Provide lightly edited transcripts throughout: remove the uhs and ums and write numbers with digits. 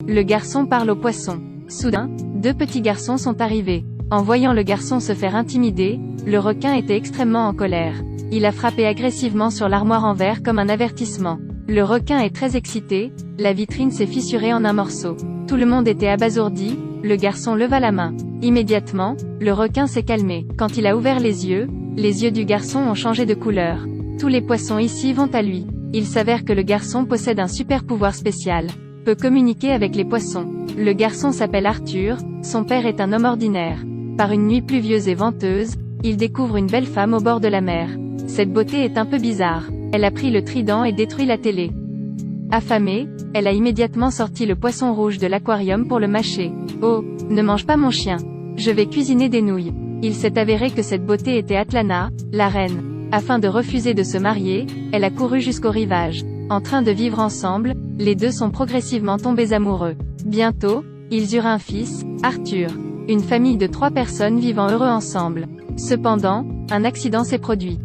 Le garçon parle au poisson. Soudain, deux petits garçons sont arrivés. En voyant le garçon se faire intimider, le requin était extrêmement en colère. Il a frappé agressivement sur l'armoire en verre comme un avertissement. Le requin est très excité, la vitrine s'est fissurée en un morceau. Tout le monde était abasourdi, le garçon leva la main. Immédiatement, le requin s'est calmé. Quand il a ouvert les yeux du garçon ont changé de couleur. Tous les poissons ici vont à lui. Il s'avère que le garçon possède un super pouvoir spécial. Peut communiquer avec les poissons. Le garçon s'appelle Arthur, son père est un homme ordinaire. Par une nuit pluvieuse et venteuse, il découvre une belle femme au bord de la mer. Cette beauté est un peu bizarre. Elle a pris le trident et détruit la télé. Affamée, elle a immédiatement sorti le poisson rouge de l'aquarium pour le mâcher. Oh, ne mange pas mon chien. Je vais cuisiner des nouilles. Il s'est avéré que cette beauté était Atlana, la reine. Afin de refuser de se marier, elle a couru jusqu'au rivage. En train de vivre ensemble, les deux sont progressivement tombés amoureux. Bientôt, ils eurent un fils, Arthur. Une famille de 3 personnes vivant heureux ensemble. Cependant, un accident s'est produit.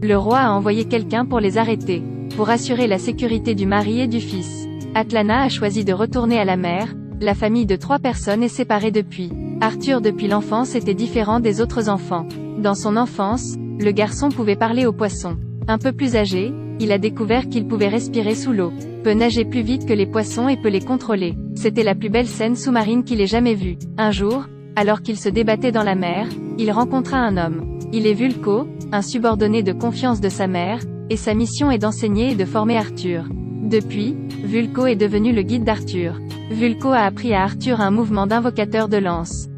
Le roi a envoyé quelqu'un pour les arrêter, pour assurer la sécurité du mari et du fils. Atlana a choisi de retourner à la mer, la famille de 3 personnes est séparée depuis. Arthur depuis l'enfance était différent des autres enfants. Dans son enfance, le garçon pouvait parler aux poissons. Un peu plus âgé, il a découvert qu'il pouvait respirer sous l'eau, peut nager plus vite que les poissons et peut les contrôler. C'était la plus belle scène sous-marine qu'il ait jamais vue. Un jour, alors qu'il se débattait dans la mer, il rencontra un homme. Il est Vulko, un subordonné de confiance de sa mère, et sa mission est d'enseigner et de former Arthur. Depuis, Vulko est devenu le guide d'Arthur. Vulko a appris à Arthur un mouvement d'invocateur de lance.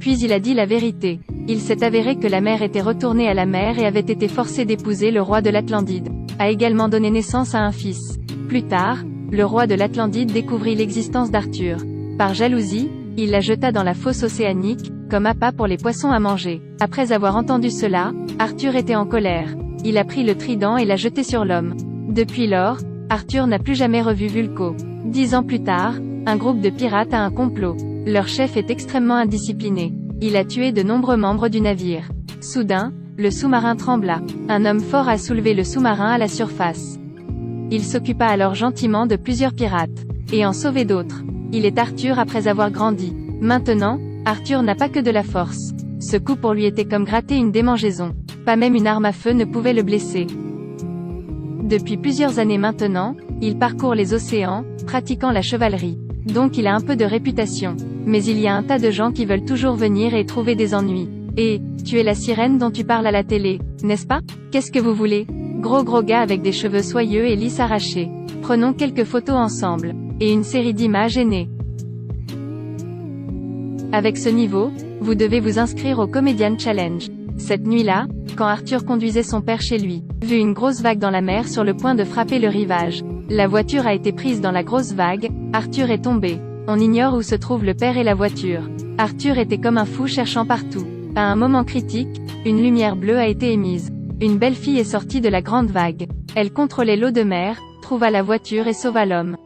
Puis il a dit la vérité. Il s'est avéré que la mère était retournée à la mer et avait été forcée d'épouser le roi de l'Atlantide. A également donné naissance à un fils. Plus tard, le roi de l'Atlantide découvrit l'existence d'Arthur. Par jalousie, il la jeta dans la fosse océanique, comme appât pour les poissons à manger. Après avoir entendu cela, Arthur était en colère. Il a pris le trident et l'a jeté sur l'homme. Depuis lors, Arthur n'a plus jamais revu Vulko. 10 ans plus tard, un groupe de pirates a un complot. Leur chef est extrêmement indiscipliné. Il a tué de nombreux membres du navire. Soudain, le sous-marin trembla. Un homme fort a soulevé le sous-marin à la surface. Il s'occupa alors gentiment de plusieurs pirates, et en sauvé d'autres. Il est Arthur après avoir grandi. Maintenant, Arthur n'a pas que de la force. Ce coup pour lui était comme gratter une démangeaison. Pas même une arme à feu ne pouvait le blesser. Depuis plusieurs années maintenant, il parcourt les océans, pratiquant la chevalerie. Donc il a un peu de réputation. Mais il y a un tas de gens qui veulent toujours venir et trouver des ennuis. Et, tu es la sirène dont tu parles à la télé, n'est-ce pas? Qu'est-ce que vous voulez? Gros gars avec des cheveux soyeux et lisses arrachés. Prenons quelques photos ensemble. Et une série d'images est née. Avec ce niveau, vous devez vous inscrire au Comedian Challenge. Cette nuit-là, quand Arthur conduisait son père chez lui, vu une grosse vague dans la mer sur le point de frapper le rivage. La voiture a été prise dans la grosse vague, Arthur est tombé. On ignore où se trouve le père et la voiture. Arthur était comme un fou cherchant partout. À un moment critique, une lumière bleue a été émise. Une belle fille est sortie de la grande vague. Elle contrôlait l'eau de mer, trouva la voiture et sauva l'homme.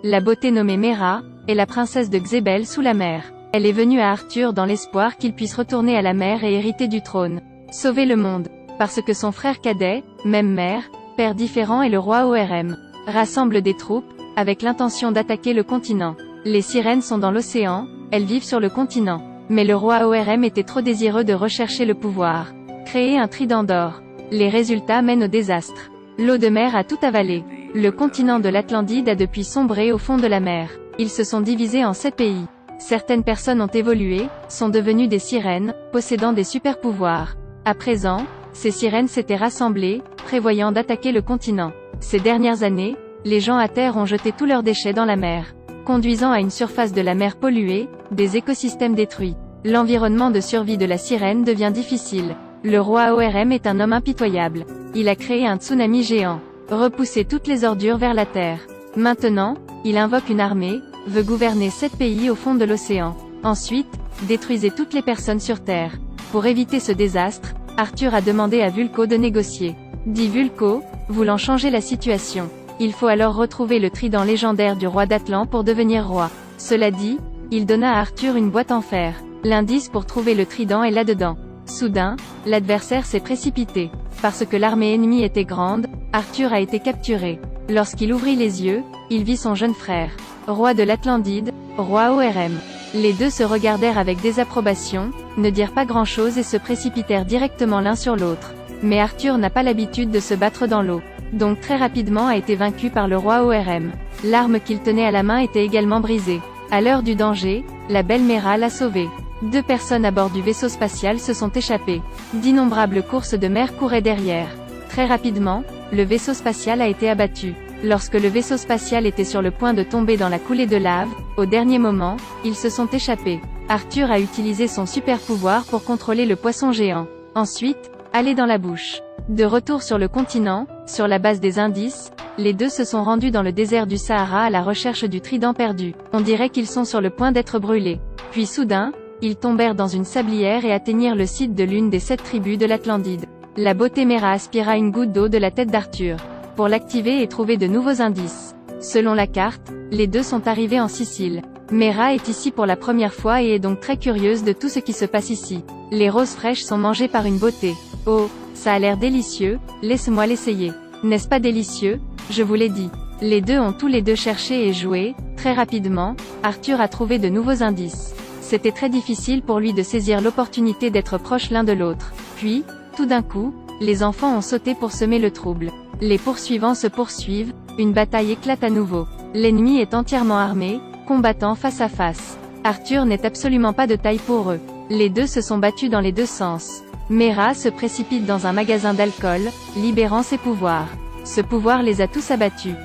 La beauté nommée Mera est la princesse de Xébel sous la mer. Elle est venue à Arthur dans l'espoir qu'il puisse retourner à la mer et hériter du trône. Sauver le monde. Parce que son frère cadet, même mère, père différent et le roi ORM, rassemble des troupes, avec l'intention d'attaquer le continent. Les sirènes sont dans l'océan, elles vivent sur le continent. Mais le roi ORM était trop désireux de rechercher le pouvoir. Créer un trident d'or. Les résultats mènent au désastre. L'eau de mer a tout avalé. Le continent de l'Atlantide a depuis sombré au fond de la mer. Ils se sont divisés en 7 pays. Certaines personnes ont évolué, sont devenues des sirènes, possédant des super pouvoirs. À présent, ces sirènes s'étaient rassemblées, prévoyant d'attaquer le continent. Ces dernières années, les gens à terre ont jeté tous leurs déchets dans la mer, conduisant à une surface de la mer polluée, des écosystèmes détruits. L'environnement de survie de la sirène devient difficile. Le roi ORM est un homme impitoyable. Il a créé un tsunami géant, repoussé toutes les ordures vers la terre. Maintenant, il invoque une armée, veut gouverner 7 pays au fond de l'océan. Ensuite, détruisez toutes les personnes sur Terre. Pour éviter ce désastre, Arthur a demandé à Vulko de négocier. Dit Vulko, voulant changer la situation. Il faut alors retrouver le trident légendaire du roi d'Atlan pour devenir roi. Cela dit, il donna à Arthur une boîte en fer. L'indice pour trouver le trident est là-dedans. Soudain, l'adversaire s'est précipité. Parce que l'armée ennemie était grande, Arthur a été capturé. Lorsqu'il ouvrit les yeux, il vit son jeune frère, roi de l'Atlantide, roi ORM. Les deux se regardèrent avec désapprobation, ne dirent pas grand-chose et se précipitèrent directement l'un sur l'autre. Mais Arthur n'a pas l'habitude de se battre dans l'eau. Donc très rapidement a été vaincu par le roi ORM. L'arme qu'il tenait à la main était également brisée. À l'heure du danger, la belle Mera l'a sauvé. 2 personnes à bord du vaisseau spatial se sont échappées. D'innombrables courses de mer couraient derrière. Très rapidement, le vaisseau spatial a été abattu. Lorsque le vaisseau spatial était sur le point de tomber dans la coulée de lave, au dernier moment, ils se sont échappés. Arthur a utilisé son super pouvoir pour contrôler le poisson géant. Ensuite, aller dans la bouche. De retour sur le continent, sur la base des indices, les deux se sont rendus dans le désert du Sahara à la recherche du trident perdu. On dirait qu'ils sont sur le point d'être brûlés. Puis soudain, ils tombèrent dans une sablière et atteignirent le site de l'une des 7 tribus de l'Atlantide. La beauté Mera aspira une goutte d'eau de la tête d'Arthur. Pour l'activer et trouver de nouveaux indices. Selon la carte, les deux sont arrivés en Sicile. Mera est ici pour la première fois et est donc très curieuse de tout ce qui se passe ici. Les roses fraîches sont mangées par une beauté. Oh, ça a l'air délicieux, laisse-moi l'essayer. N'est-ce pas délicieux? Je vous l'ai dit. Les deux ont tous les deux cherché et joué. Très rapidement, Arthur a trouvé de nouveaux indices. C'était très difficile pour lui de saisir l'opportunité d'être proche l'un de l'autre. Puis, tout d'un coup, les enfants ont sauté pour semer le trouble. Les poursuivants se poursuivent, une bataille éclate à nouveau. L'ennemi est entièrement armé, combattant face à face. Arthur n'est absolument pas de taille pour eux. Les deux se sont battus dans les deux sens. Mera se précipite dans un magasin d'alcool, libérant ses pouvoirs. Ce pouvoir les a tous abattus.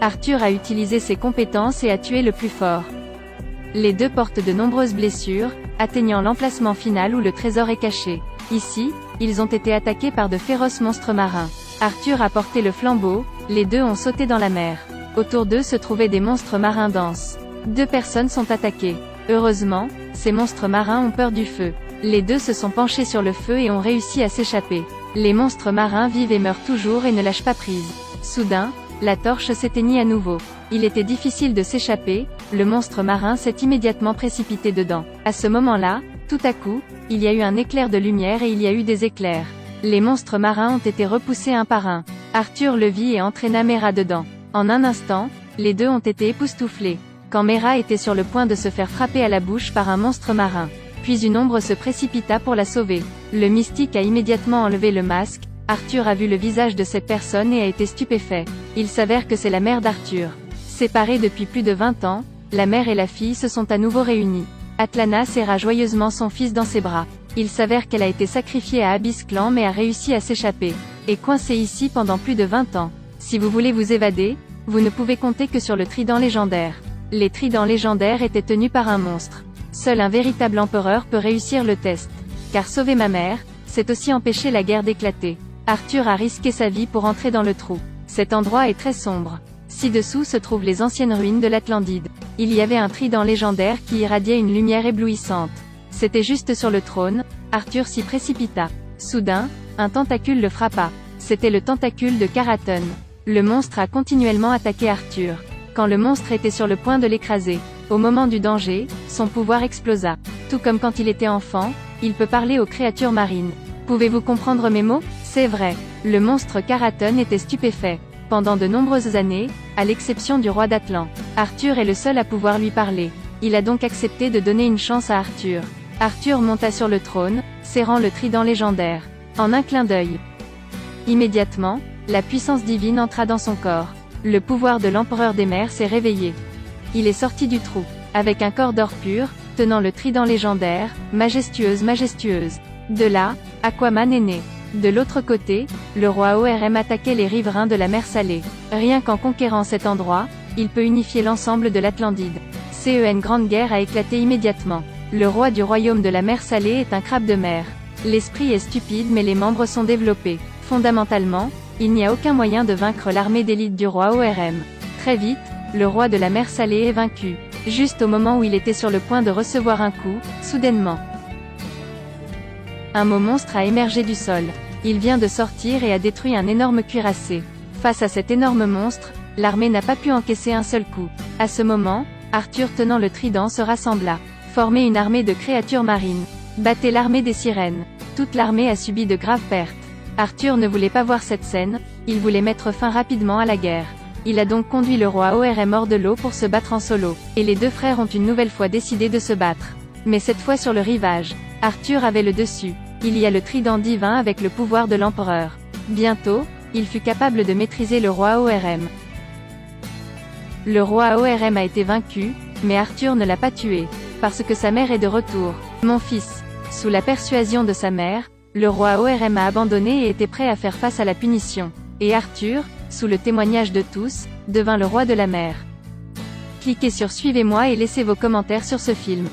Arthur a utilisé ses compétences et a tué le plus fort. Les deux portent de nombreuses blessures, atteignant l'emplacement final où le trésor est caché. Ici, ils ont été attaqués par de féroces monstres marins. Arthur a porté le flambeau, les deux ont sauté dans la mer. Autour d'eux se trouvaient des monstres marins denses. 2 personnes sont attaquées. Heureusement, ces monstres marins ont peur du feu. Les deux se sont penchés sur le feu et ont réussi à s'échapper. Les monstres marins vivent et meurent toujours et ne lâchent pas prise. Soudain, la torche s'éteignit à nouveau. Il était difficile de s'échapper, le monstre marin s'est immédiatement précipité dedans. À ce moment-là, tout à coup, il y a eu un éclair de lumière et il y a eu des éclairs. Les monstres marins ont été repoussés un par un. Arthur le vit et entraîna Mera dedans. En un instant, les deux ont été époustouflés. Quand Mera était sur le point de se faire frapper à la bouche par un monstre marin. Puis une ombre se précipita pour la sauver. Le mystique a immédiatement enlevé le masque. Arthur a vu le visage de cette personne et a été stupéfait. Il s'avère que c'est la mère d'Arthur. Séparée depuis plus de 20 ans, la mère et la fille se sont à nouveau réunies. Atlana serra joyeusement son fils dans ses bras. Il s'avère qu'elle a été sacrifiée à Abyss Clan mais a réussi à s'échapper. Et coincée ici pendant plus de 20 ans. Si vous voulez vous évader, vous ne pouvez compter que sur le trident légendaire. Les tridents légendaires étaient tenus par un monstre. Seul un véritable empereur peut réussir le test. Car sauver ma mère, c'est aussi empêcher la guerre d'éclater. Arthur a risqué sa vie pour entrer dans le trou. Cet endroit est très sombre. Ci-dessous se trouvent les anciennes ruines de l'Atlantide. Il y avait un trident légendaire qui irradiait une lumière éblouissante. C'était juste sur le trône, Arthur s'y précipita. Soudain, un tentacule le frappa. C'était le tentacule de Karaton. Le monstre a continuellement attaqué Arthur. Quand le monstre était sur le point de l'écraser, au moment du danger, son pouvoir explosa. Tout comme quand il était enfant, il peut parler aux créatures marines. Pouvez-vous comprendre mes mots? C'est vrai. Le monstre Karaton était stupéfait. Pendant de nombreuses années, à l'exception du roi d'Atlan, Arthur est le seul à pouvoir lui parler. Il a donc accepté de donner une chance à Arthur. Arthur monta sur le trône, serrant le trident légendaire. En un clin d'œil. Immédiatement, la puissance divine entra dans son corps. Le pouvoir de l'empereur des mers s'est réveillé. Il est sorti du trou, avec un corps d'or pur, tenant le trident légendaire, majestueuse. De là, Aquaman est né. De l'autre côté, le roi ORM attaquait les riverains de la mer Salée. Rien qu'en conquérant cet endroit, il peut unifier l'ensemble de l'Atlantide. CEN Grande Guerre a éclaté immédiatement. Le roi du royaume de la mer Salée est un crabe de mer. L'esprit est stupide mais les membres sont développés. Fondamentalement, il n'y a aucun moyen de vaincre l'armée d'élite du roi ORM. Très vite, le roi de la mer Salée est vaincu. Juste au moment où il était sur le point de recevoir un coup, soudainement. Un mot monstre a émergé du sol. Il vient de sortir et a détruit un énorme cuirassé. Face à cet énorme monstre, l'armée n'a pas pu encaisser un seul coup. À ce moment, Arthur tenant le trident se rassembla. Formait une armée de créatures marines. Battait l'armée des sirènes. Toute l'armée a subi de graves pertes. Arthur ne voulait pas voir cette scène, il voulait mettre fin rapidement à la guerre. Il a donc conduit le roi ORM hors de l'eau pour se battre en solo. Et les deux frères ont une nouvelle fois décidé de se battre. Mais cette fois sur le rivage. Arthur avait le dessus. Il y a le trident divin avec le pouvoir de l'empereur. Bientôt, il fut capable de maîtriser le roi ORM. Le roi ORM a été vaincu, mais Arthur ne l'a pas tué. Parce que sa mère est de retour. Mon fils. Sous la persuasion de sa mère, le roi ORM a abandonné et était prêt à faire face à la punition. Et Arthur, sous le témoignage de tous, devint le roi de la mer. Cliquez sur Suivez-moi et laissez vos commentaires sur ce film.